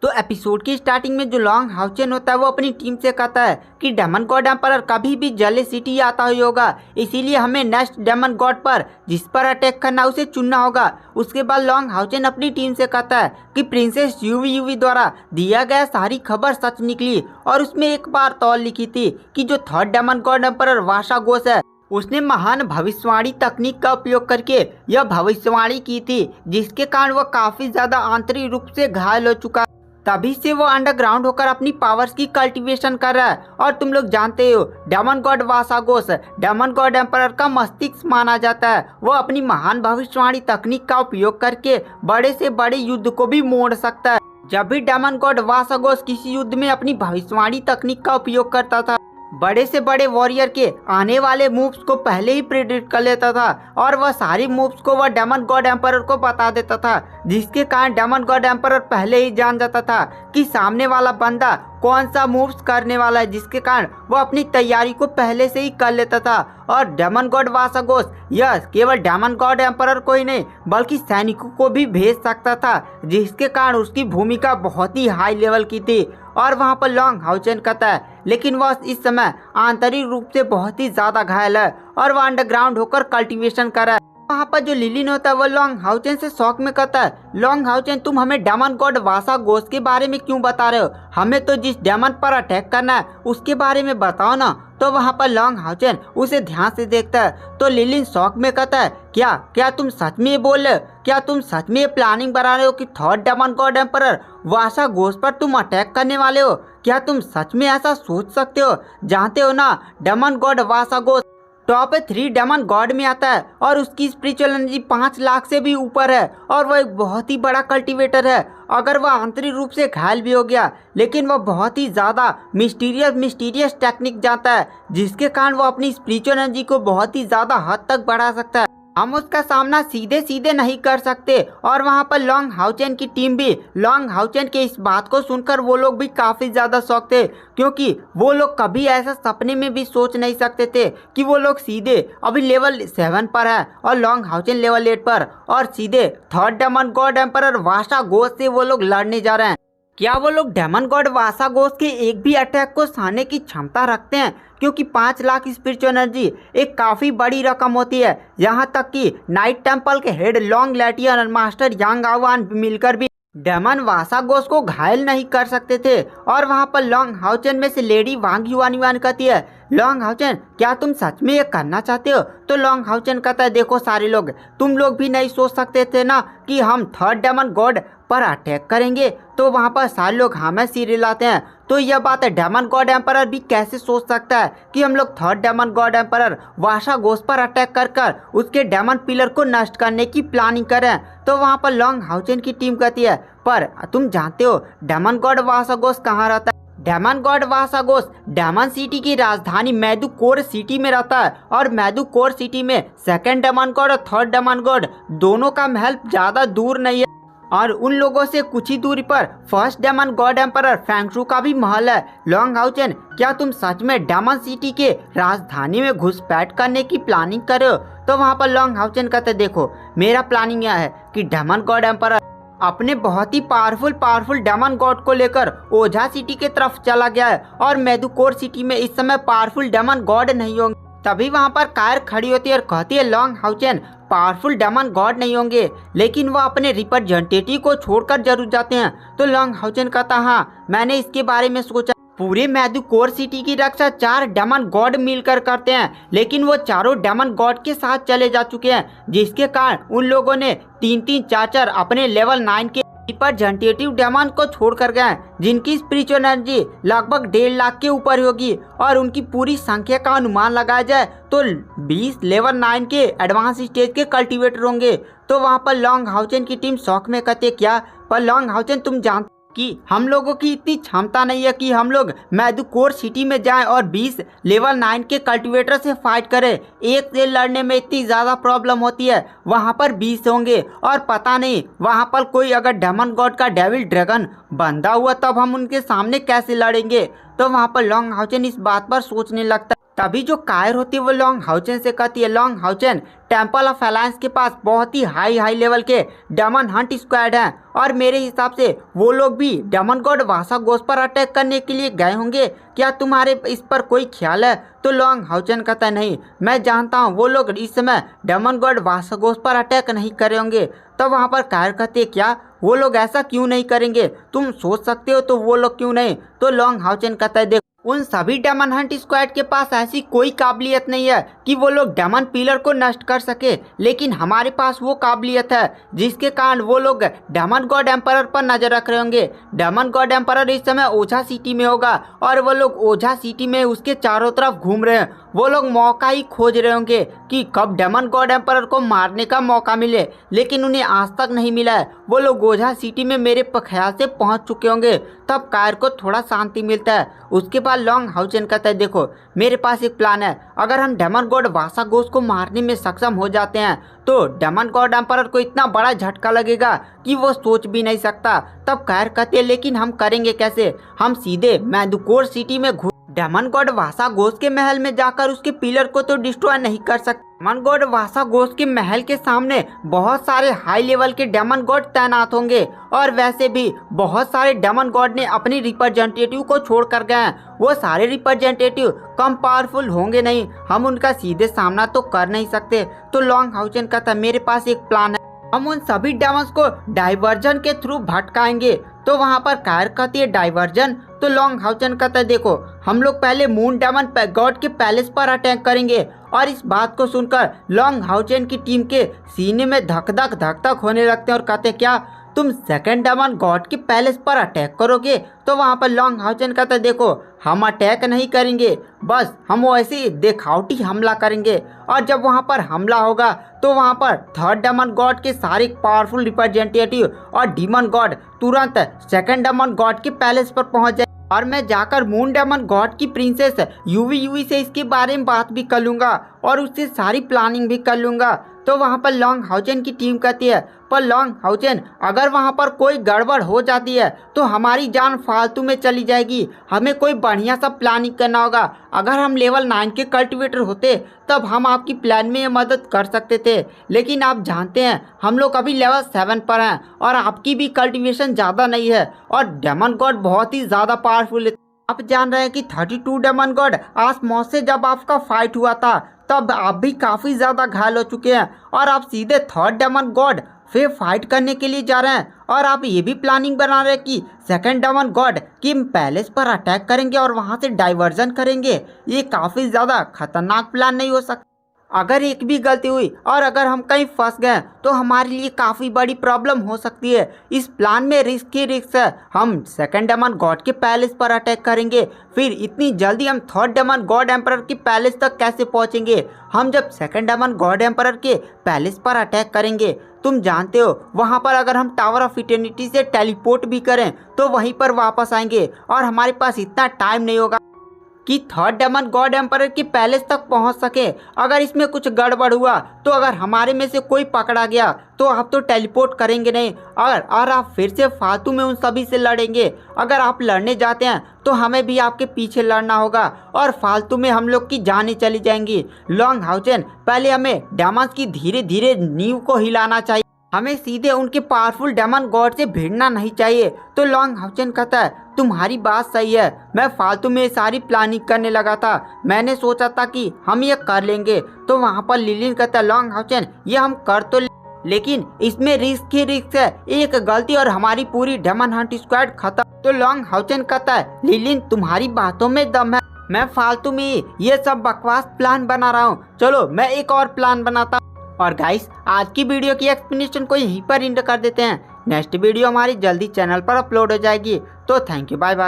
तो एपिसोड की स्टार्टिंग में जो लॉन्ग हाउचेन होता है वो अपनी टीम से कहता है कि डेमन गॉड एम्परर कभी भी जले सिटी आता ही होगा, इसीलिए हमें नेक्स्ट डेमन गॉड पर जिस पर अटैक करना उसे चुनना होगा। उसके बाद लॉन्ग हाउचेन अपनी टीम से कहता है कि प्रिंसेस यूवी द्वारा दिया गया सारी खबर सच निकली और उसमें एक बार तौल लिखी थी कि जो थर्ड डेमन गॉड एम्परर वासागोस है उसने महान भविष्यवाणी तकनीक का उपयोग करके यह भविष्यवाणी की थी, जिसके कारण वह काफी ज्यादा आंतरिक रूप से घायल हो चुका। तभी से वो अंडरग्राउंड होकर अपनी पावर्स की कल्टीवेशन कर रहा है। और तुम लोग जानते हो demon god Vasagos demon god emperor का मस्तिष्क माना जाता है। वो अपनी महान भविष्यवाणी तकनीक का उपयोग करके बड़े से बड़े युद्ध को भी मोड़ सकता है। जब भी डेमन गॉड वासागोस किसी युद्ध में अपनी भविष्यवाणी तकनीक का उपयोग करता था, बड़े से बड़े वॉरियर के आने वाले मूव्स को पहले ही प्रेडिक्ट कर लेता था और वह सारी मूव्स को वह डेमन गॉड एम्परर को बता देता था, जिसके कारण डेमन गॉड एम्परर पहले ही जान जाता था कि सामने वाला बंदा कौन सा मूव्स करने वाला है, जिसके कारण वो अपनी तैयारी को पहले से ही कर लेता था। और डेमन गॉड वासागोस यह केवल डेमन गॉड एम्परर को ही नहीं बल्कि सैनिकों को भी भेज सकता था, जिसके कारण उसकी भूमिका बहुत ही हाई लेवल की थी। और वहाँ पर लॉन्ग हाउचेन कहता है लेकिन वह इस समय आंतरिक रूप से बहुत ही ज्यादा घायल है और वह अंडरग्राउंड होकर कल्टीवेशन कर रहा है। वहाँ पर जो लिलिन होता है वो लॉन्ग हाउचेन से शौक में कहता है, लॉन्ग हाउचेन तुम हमें डेमन गॉड वासागोस के बारे में क्यों बता रहे हो, हमें तो जिस डेमन पर अटैक करना है उसके बारे में बताओ ना। तो वहाँ पर लॉन्ग हाउचेन उसे ध्यान से देखता है तो लिलिन शौक में कहता है, क्या क्या तुम सच में ये बोल रहे हो, क्या तुम सच में ये प्लानिंग बना रहे हो कि थर्ड डेमन गॉड एम्परर वासागोस पर तुम अटैक करने वाले हो, क्या तुम सच में ऐसा सोच सकते हो। जानते हो ना demon god Vasagos top 3 demon god में आता है और उसकी स्पिरिचुअल एनर्जी 5 लाख से भी ऊपर है और वह एक बहुत ही बड़ा कल्टीवेटर है। अगर वह आंतरिक रूप से घायल भी हो गया लेकिन वह बहुत ही ज़्यादा मिस्टीरियस टेक्निक जानता है, जिसके कारण वह अपनी स्पिरिचुअल एनर्जी को बहुत ही ज़्यादा हद तक बढ़ा सकता है। हम उसका सामना सीधे सीधे नहीं कर सकते। और वहाँ पर लॉन्ग हाउचेन की टीम भी लॉन्ग हाउचेन के इस बात को सुनकर वो लोग भी काफ़ी ज़्यादा शौक थे, क्योंकि वो लोग कभी ऐसा सपने में भी सोच नहीं सकते थे कि वो लोग सीधे अभी लेवल 7 पर है और लॉन्ग हाउचेन लेवल 8 पर और सीधे थर्ड डेमन गॉड एम्परर वासागोस से वो लोग लड़ने जा रहे हैं। क्या वो लोग डेमन गॉड वासागोस के एक भी अटैक को सहने की क्षमता रखते हैं, क्योंकि 5 लाख स्पिरिचुअल एनर्जी एक काफ़ी बड़ी रकम होती है। यहाँ तक कि नाइट टेम्पल के हेड लॉन्ग लैटियन और मास्टर यांग आवान मिलकर भी डेमन वासागोस को घायल नहीं कर सकते थे। और वहाँ पर लॉन्ग हाउचेन में से लेडी वांग युआन कहती है, लॉन्ग हाउचेन क्या तुम सच में ये करना चाहते हो। तो लॉन्ग हाउचेन कहता है, देखो सारे लोग, तुम लोग भी नहीं सोच सकते थे ना कि हम थर्ड डेमन गॉड पर अटैक करेंगे। तो वहाँ पर सारे लोग हमें सिर हिलाते हैं। तो यह बात है डेमन गॉड एम्परर भी कैसे सोच सकता है कि हम लोग थर्ड डेमन गॉड एम्परर वासागोस पर अटैक कर उसके डेमन पिलर को नष्ट करने की प्लानिंग करें। तो वहाँ पर लॉन्ग हाउचेन की टीम कहती है, पर तुम जानते हो डेमन गॉड वासागोस कहाँ रहता है। Daemon god Vasagos daemon city की राजधानी मैदुकोर सिटी में रहता है और मैदुकोर सिटी में सेकंड डेमन गॉड और थर्ड डेमन गॉड दोनों का महल ज़्यादा दूर नहीं है और उन लोगों से कुछ ही दूरी पर फर्स्ट डेमन गॉड एम्परर फैंगशू का भी महल है। लॉन्ग हाउचेन क्या तुम सच में डेमन सिटी के राजधानी में घुसपैठ करने की प्लानिंग कर रहे हो। तो वहाँ पर लॉन्ग हाउचेन कहते, देखो मेरा प्लानिंग यह है कि डेमन गॉड एम्परर अपने बहुत ही पावरफुल डेमन गॉड को लेकर ओझा सिटी के तरफ चला गया है और मैदुकोर सिटी में इस समय पावरफुल डेमन गॉड नहीं होंगे। तभी वहाँ पर कायर खड़ी होती है और कहती है, Long Haochen powerful demon god नहीं होंगे लेकिन वह अपने रिप्रेजेंटेटिव को छोड़कर जरूर जाते हैं। तो लॉन्ग हाउचेन कहता, हाँ मैंने इसके बारे में सोचा। पूरे मैदुकोर सिटी की रक्षा 4 डेमन गॉड मिलकर करते हैं, लेकिन वो चारों डेमन गॉड के साथ चले जा चुके हैं, जिसके कारण उन लोगों ने 3-3 4-4 अपने लेवल 9 के रिप्रेजेंटेटिव डेमन को छोड़कर गए, जिनकी स्पिरिचुअल एनर्जी लगभग 1.5 लाख के ऊपर होगी। और उनकी पूरी संख्या का अनुमान लगाया जाए तो 20 लेवल 9 के एडवांस स्टेज के कल्टीवेटर होंगे। तो वहाँ पर लॉन्ग हाउचेन की टीम शौक में कहते, क्या पर लॉन्ग हाउचेन तुम जानते कि हम लोगों की इतनी क्षमता नहीं है कि हम लोग मैदुकोर सिटी में जाएं और 20 लेवल 9 के कल्टीवेटर से फाइट करें। एक से लड़ने में इतनी ज़्यादा प्रॉब्लम होती है, वहाँ पर 20 होंगे और पता नहीं वहाँ पर कोई अगर डेमन गॉड का डेविल ड्रैगन बंधा हुआ तब हम उनके सामने कैसे लड़ेंगे। तो वहाँ पर लॉन्ग हाउचेन इस बात पर सोचने लगता है। तभी जो कायर होती है वो लॉन्ग हाउचेन से कहती है, Long Haochen temple of alliance के पास बहुत ही हाई लेवल के डेमन हंट स्क्वाड हैं और मेरे हिसाब से वो लोग भी डेमन गॉड वासागोस पर अटैक करने के लिए गए होंगे। क्या तुम्हारे इस पर कोई ख्याल है? तो लॉन्ग हाउचेन कहता है, नहीं, मैं जानता हूँ वो लोग इस समय डेमन गॉड वासागोस पर अटैक नहीं करे होंगे। तब वहाँ पर कायर कहते हैं, क्या वो लोग ऐसा क्यों नहीं करेंगे? तुम सोच सकते हो तो वो लोग क्यों नहीं? तो लॉन्ग हाउचेन कहता है, देखो उन सभी डेमन हंट स्क्वाड के पास ऐसी कोई काबिलियत नहीं है कि वो लोग डेमन पिलर को नष्ट कर सके, लेकिन हमारे पास वो काबिलियत है जिसके कारण वो लोग डेमन गॉड एम्परर पर नजर रख रहे होंगे। डेमन गॉड एम्परर इस समय ओझा सिटी में होगा और वो लोग ओझा सिटी में उसके चारों तरफ घूम रहे हैं। वो लोग मौका ही खोज रहे होंगे कि कब डेमन गॉड एम्परर को मारने का मौका मिले, लेकिन उन्हें आज तक नहीं मिला है। वो लोग ओझा सिटी में मेरे ख्याल से पहुंच चुके होंगे। तब कायर को थोड़ा शांति मिलता है। उसके बाद लॉन्ग हाउचेन कहता है, देखो मेरे पास एक प्लान है। अगर हम डेमन गॉड वासागोस को मारने में सक्षम हो जाते हैं तो डेमन गॉड एम्परर को इतना बड़ा झटका लगेगा कि वो सोच भी नहीं सकता। तब कायर कहते हैं, लेकिन हम करेंगे कैसे? हम सीधे मैंदुकोर सिटी में डेमन गॉड वासागोस के महल में जाकर उसके पिलर को तो डिस्ट्रॉय नहीं कर सकते। डेमन गॉड वासागोस के महल के सामने बहुत सारे हाई लेवल के डेमन गॉड तैनात होंगे और वैसे भी बहुत सारे डेमन गॉड ने अपनी रिप्रेजेंटेटिव को छोड़ कर गए हैं। वो सारे रिप्रेजेंटेटिव कम पावरफुल होंगे नहीं, हम उनका सीधे सामना तो कर नहीं सकते। तो लॉन्ग हाउचेन कहता है, मेरे पास एक प्लान है, हम उन सभी डेमन्स को डाइवर्जन के थ्रू भटकाएंगे। तो वहाँ पर कायर कहती है, डाइवर्जन? तो लॉन्ग हाउचेन कहता है, देखो हम लोग पहले मून डेमन गॉड के पैलेस पर अटैक करेंगे। और इस बात को सुनकर लॉन्ग हाउचेन की टीम के सीने में धक धक होने लगते हैं और कहते हैं, क्या तुम सेकंड डेमन गॉड के पैलेस पर अटैक करोगे? तो वहाँ पर लॉन्ग हाउचेन कहता है, देखो हम अटैक नहीं करेंगे, बस हम ऐसे ही दिखावटी हमला करेंगे। और जब वहाँ पर हमला होगा तो वहाँ पर थर्ड डेमन गॉड के सारे पावरफुल रिप्रेजेंटेटिव और डीमन गॉड तुरंत सेकंड डेमन गॉड के पैलेस पर पहुँच जाए और मैं जाकर मून डेमन गॉड की प्रिंसेस यूवी से इसके बारे में बात भी कर लूँगा और उससे सारी प्लानिंग भी कर लूँगा। तो वहाँ पर लॉन्ग हाउचेन की टीम कहती है, पर लॉन्ग हाउचेन अगर वहाँ पर कोई गड़बड़ हो जाती है तो हमारी जान फालतू में चली जाएगी। हमें कोई बढ़िया सा प्लानिंग करना होगा। अगर हम लेवल 9 के कल्टिवेटर होते तब हम आपकी प्लान में ये मदद कर सकते थे, लेकिन आप जानते हैं हम लोग अभी लेवल 7 पर हैं और आपकी भी कल्टिवेशन ज़्यादा नहीं है और डेमन गॉड बहुत ही ज़्यादा पावरफुल है। आप जान रहे हैं कि 32 डेमन गॉड आसमौस से जब आपका फाइट हुआ था तब आप भी काफ़ी ज़्यादा घायल हो चुके हैं और आप सीधे थर्ड डेमन गॉड फिर फाइट करने के लिए जा रहे हैं और आप ये भी प्लानिंग बना रहे हैं कि सेकंड डेमन गॉड की पैलेस पर अटैक करेंगे और वहाँ से डाइवर्जन करेंगे। ये काफ़ी ज़्यादा खतरनाक प्लान नहीं हो सकता? अगर एक भी गलती हुई और अगर हम कहीं फंस गए तो हमारे लिए काफ़ी बड़ी प्रॉब्लम हो सकती है। इस प्लान में रिस्क ही रिस्क है। हम सेकंड डेमन गॉड के पैलेस पर अटैक करेंगे, फिर इतनी जल्दी हम थर्ड डेमन गॉड एम्परर के पैलेस तक कैसे पहुंचेंगे? हम जब सेकंड डेमन गॉड एम्परर के पैलेस पर अटैक करेंगे, तुम जानते हो वहाँ पर अगर हम टावर ऑफ इटर्निटी से टेलीपोर्ट भी करें तो वहीं पर वापस आएंगे और हमारे पास इतना टाइम नहीं होगा कि थर्ड डेमन गॉड एम्परर के पैलेस तक पहुंच सके। अगर इसमें कुछ गड़बड़ हुआ तो अगर हमारे में से कोई पकड़ा गया तो आप तो टेलीपोर्ट करेंगे नहीं और आप फिर से फालतू में उन सभी से लड़ेंगे। अगर आप लड़ने जाते हैं तो हमें भी आपके पीछे लड़ना होगा और फालतू में हम लोग की जानें चली जाएंगी। लॉन्ग हाउचेन, पहले हमें डेमन्स की धीरे धीरे नींव को हिलाना चाहिए, हमें सीधे उनके पावरफुल डेमन गॉड से भिड़ना नहीं चाहिए। तो लॉन्ग हाउचेन कहता है, तुम्हारी बात सही है, मैं फालतू में सारी प्लानिंग करने लगा था, मैंने सोचा था कि हम ये कर लेंगे। तो वहाँ पर लिलिन कहता है, लॉन्ग हाउचेन ये हम कर तो लेकिन इसमें रिस्क ही रिस्क है, एक गलती और हमारी पूरी डेमन हंट स्क्वाड खत्म। तो लॉन्ग हाउचेन कहता है, लिलिन तुम्हारी बातों में दम है, मैं फालतू में ये सब बकवास प्लान बना रहा हूँ, चलो मैं एक और प्लान बनाता। और गाइस आज की वीडियो की एक्सप्लेनेशन को यहीं पर एंड कर देते हैं। नेक्स्ट वीडियो हमारी जल्दी चैनल पर अपलोड हो जाएगी। तो थैंक यू, बाय बाय।